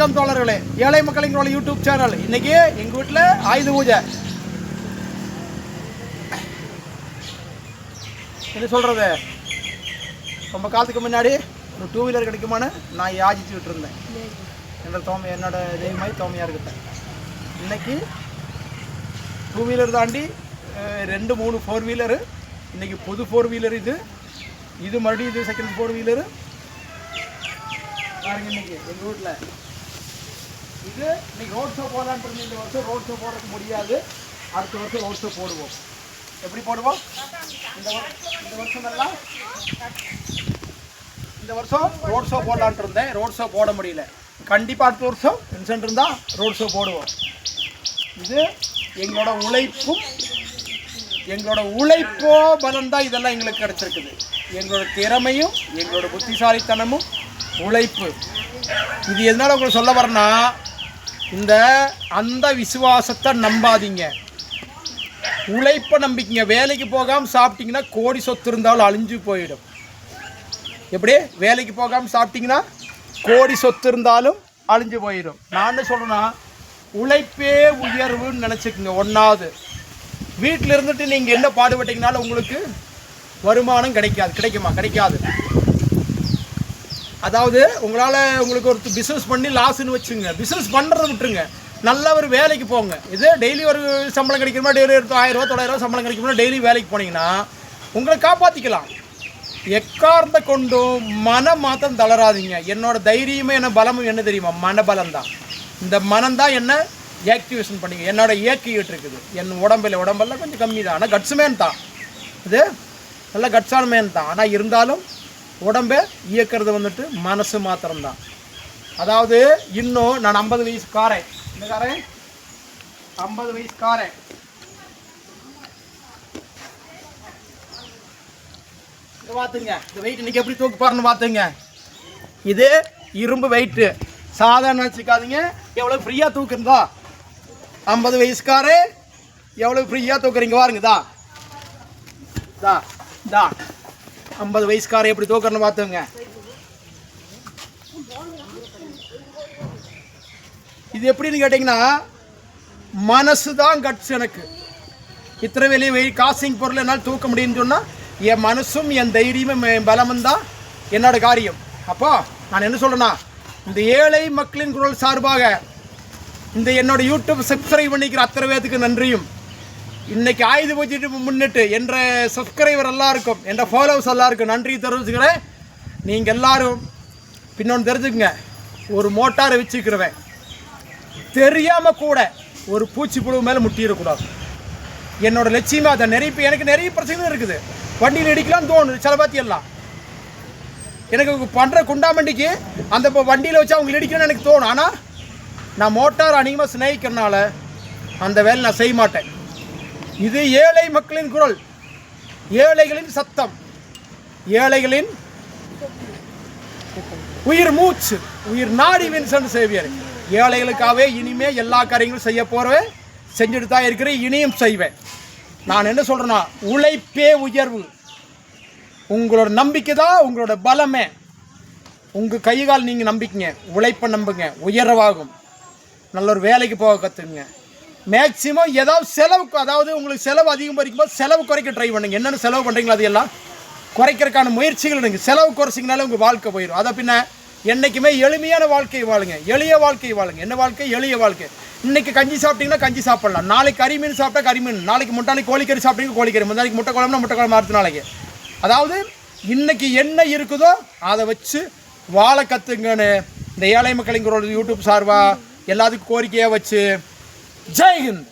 வணக்கம் தோழர்களே, ஏழை மக்களின் யூடியூப் சேனல். இன்னைக்கு எங்கள் வீட்டில் ஆயுத பூஜை. என்ன சொல்கிறது, ரொம்ப காலத்துக்கு முன்னாடி ஒரு 2 வீலர் கிடைக்குமான்னு நான் யாசிச்சுக்கிட்டு இருந்தேன். என்னோட தெய்வமாய் தோமையாக இருக்கிட்டேன். இன்றைக்கி 2 வீலர் தாண்டி 2, 3 4 வீலரு. இன்றைக்கி புது 4 வீலர் இது மறுபடியும் இது செகண்ட் 4 வீலரு பாருங்க. இன்றைக்கி எங்கள் வீட்டில் இது இன்றைக்கி ரோட் ஷோ போடலான்ட்டு இருந்து. இந்த வருஷம் ரோட் ஷோ போடுறதுக்கு முடியாது. அடுத்த வருஷம் ரோட் ஷோ போடுவோம். எப்படி போடுவோம்? இந்த வருஷம் ரோட் ஷோ போடலான்ட்டு இருந்தேன். ரோட் ஷோ போட முடியல. கண்டிப்பாக அடுத்த வருஷம் இன்சென்ட் இருந்தால் ரோட் ஷோ போடுவோம். இது எங்களோட உழைப்போ பலம் தான் இதெல்லாம் எங்களுக்கு கிடச்சிருக்குது. எங்களோட திறமையும் எங்களோட புத்திசாலித்தனமும் உழைப்பு. இது எதனால் உங்களுக்கு சொல்ல வரேன்னா, அந்த விசுவாசத்தை நம்பாதீங்க, உழைப்பை நம்பிக்கிங்க. வேலைக்கு போகாமல் சாப்பிட்டீங்கன்னா கோடி சொத்து இருந்தாலும் அழிஞ்சு போயிடும். எப்படி? வேலைக்கு போகாமல் சாப்பிட்டீங்கன்னா கோடி சொத்து இருந்தாலும் அழிஞ்சு போயிடும். நான் என்ன சொல்கிறேன்னா, உழைப்பே உயர்வுன்னு நினச்சிக்கோங்க. ஒன்றாவது, வீட்டில் இருந்துட்டு நீங்கள் என்ன பாடுபட்டீங்கனாலும் உங்களுக்கு வருமானம் கிடைக்காது. அதாவது உங்களுக்கு ஒரு பிஸ்னஸ் பண்ணி லாஸ்ன்னு வச்சுங்க. பிஸ்னஸ் பண்ணுறதை விட்டுருங்க, நல்ல ஒரு வேலைக்கு போங்க. இது டெய்லி ஒரு சம்பளம் கிடைக்குமா, டெய்லி 1000 ரூபா 900 ரூபா சம்பளம் கிடைக்குமா, டெய்லி வேலைக்கு போனீங்கன்னா உங்களை காப்பாற்றிக்கலாம். எக்கார்ந்த கொண்டும் மனம் மாத்திரம் தளராதிங்க. என்னோட தைரியமே என்ன பலமும் என்ன தெரியுமா? மனபலம் தான். இந்த மனம் தான் என்ன ஆக்டிவேஷன் பண்ணிங்க. என்னோட இயக்கிக்கிட்டு இருக்குது. என் உடம்பெல்லாம் கொஞ்சம் கம்மி தான், ஆனால் கட்ஸுமேன் தான். இது நல்ல கட்ஸான மேன் தான். ஆனால் இருந்தாலும் உடம்பை இயக்கிறது வந்துட்டு மனசு மாத்திரம்தான். அதாவது இன்னும் நான் 50 வயசுக்காரன். இந்த காரன் 50 வயசுக்காரன். இதை பார்த்துங்க, இந்த வெயிட் இன்னைக்கு எப்படி தூக்கு பாருன்னு பார்த்துங்க. இது இரும்பு வெயிட்டு, சாதாரண வச்சுக்காதீங்க. எவ்வளோ ஃப்ரீயாக தூக்குறதா 50 வயசுக்காரே எவ்வளோ ஃப்ரீயாக தூக்குறீங்க பாருங்க. தா 50 வயசுக்காரை எப்படி தூக்கணும்னு பார்த்துங்க. இது எப்படின்னு கேட்டிங்கன்னா, மனசு தான் கட்ஸ். எனக்கு இத்தனை வெளியே காசிங் பொருள் என்னால் தூக்க முடியும்னு சொன்னால் என் மனசும் என் தைரியமும் என் பலமும் தான் என்னோட காரியம். அப்போ நான் என்ன சொல்கிறேன்னா, இந்த ஏழை மக்களின் குரல் சார்பாக இந்த என்னோட யூடியூப் சப்ஸ்கிரைப் பண்ணிக்கிற அத்தனை பேத்துக்கு நன்றியும், இன்னைக்கு ஆயுத பூஜைக்கு முன்னிட்டு என்ற சப்ஸ்கிரைபர் எல்லாருக்கும், என்ற ஃபாலோவர்ஸ் எல்லாருக்கும் நன்றி தெரிவிச்சுக்கிறேன். நீங்கள் எல்லாரும் பின்னொன்று தெரிஞ்சுக்கங்க, ஒரு மோட்டாரை வச்சுக்கிறவன் தெரியாமல் கூட ஒரு பூச்சி புழு மேலே முட்டிடக்கூடாது. என்னோட லட்சியமாக அதை எனக்கு நிறைய பிரச்சனை இருக்குது. வண்டியில் இடிக்கலாம்னு தோணுது சில பாத்தியெல்லாம். எனக்கு பண்ணுற குண்டாமண்டிக்கு அந்த வண்டியில் வச்சு அவங்க இடிக்கணும்னு எனக்கு தோணும். ஆனால் நான் மோட்டார் அதிகமாக சிநேகிக்கிறனால அந்த வேலை நான் செய்ய மாட்டேன். இது ஏழை மக்களின் குரல், ஏழைகளின் சத்தம், ஏழைகளின் உயிர் மூச்சு, உயிர் நாடி வின்சென்ட் சேவியர். ஏழைகளுக்காகவே இனிமே எல்லா காரியங்களும் செய்ய போறேன், செஞ்சுட்டு தான் இருக்கிறேன், இனியும் செய்வேன். நான் என்ன சொல்றேன்னா, உழைப்பே உயர்வு. உங்களோட நம்பிக்கை தான் உங்களோட பலமே. உங்கள் கைகால் நீங்கள் நம்பிக்கங்க, உழைப்பை நம்புங்க, உயர்வாகும். நல்ல ஒரு வேலைக்கு போக கற்றுக்குங்க. மேக்சிமம் ஏதாவது செலவுக்கு, அதாவது உங்களுக்கு செலவு அதிகம் பறிக்கும்போது செலவு குறைக்க ட்ரை பண்ணுங்க. என்னென்ன செலவு பண்ணுறீங்களோ அதையெல்லாம் குறைக்கிறதுக்கான முயற்சிகள் எடுங்க. செலவு குறைச்சிங்கனாலே உங்கள் வாழ்க்கை போயிடும். அதை பின்ன என்றைக்குமே எளிமையான வாழ்க்கையை வாழுங்க, எளிய வாழ்க்கையை வாழுங்க. என்ன வாழ்க்கை? எளிய வாழ்க்கை. இன்றைக்கி கஞ்சி சாப்பிட்டீங்கன்னா கஞ்சி சாப்பிட்லாம், நாளைக்கு கறிமீன் சாப்பிட்டா கறிமீன், நாளைக்கு முட்டாளைக்கு கோழிக்கறி சாப்பிட்டீங்க கோழிக்கறி, முன்னாடி முட்டை குழம்புனா முட்டை குழம்பு அடுத்த நாளைக்கு. அதாவது இன்றைக்கி என்ன இருக்குதோ அதை வச்சு வாழ கற்றுங்கன்னு இந்த ஏழை மக்களின் குரல் யூடியூப் சார்பாக எல்லாத்துக்கும் கோரிக்கையாக வச்சு, ஜெய் ஹிந்த்.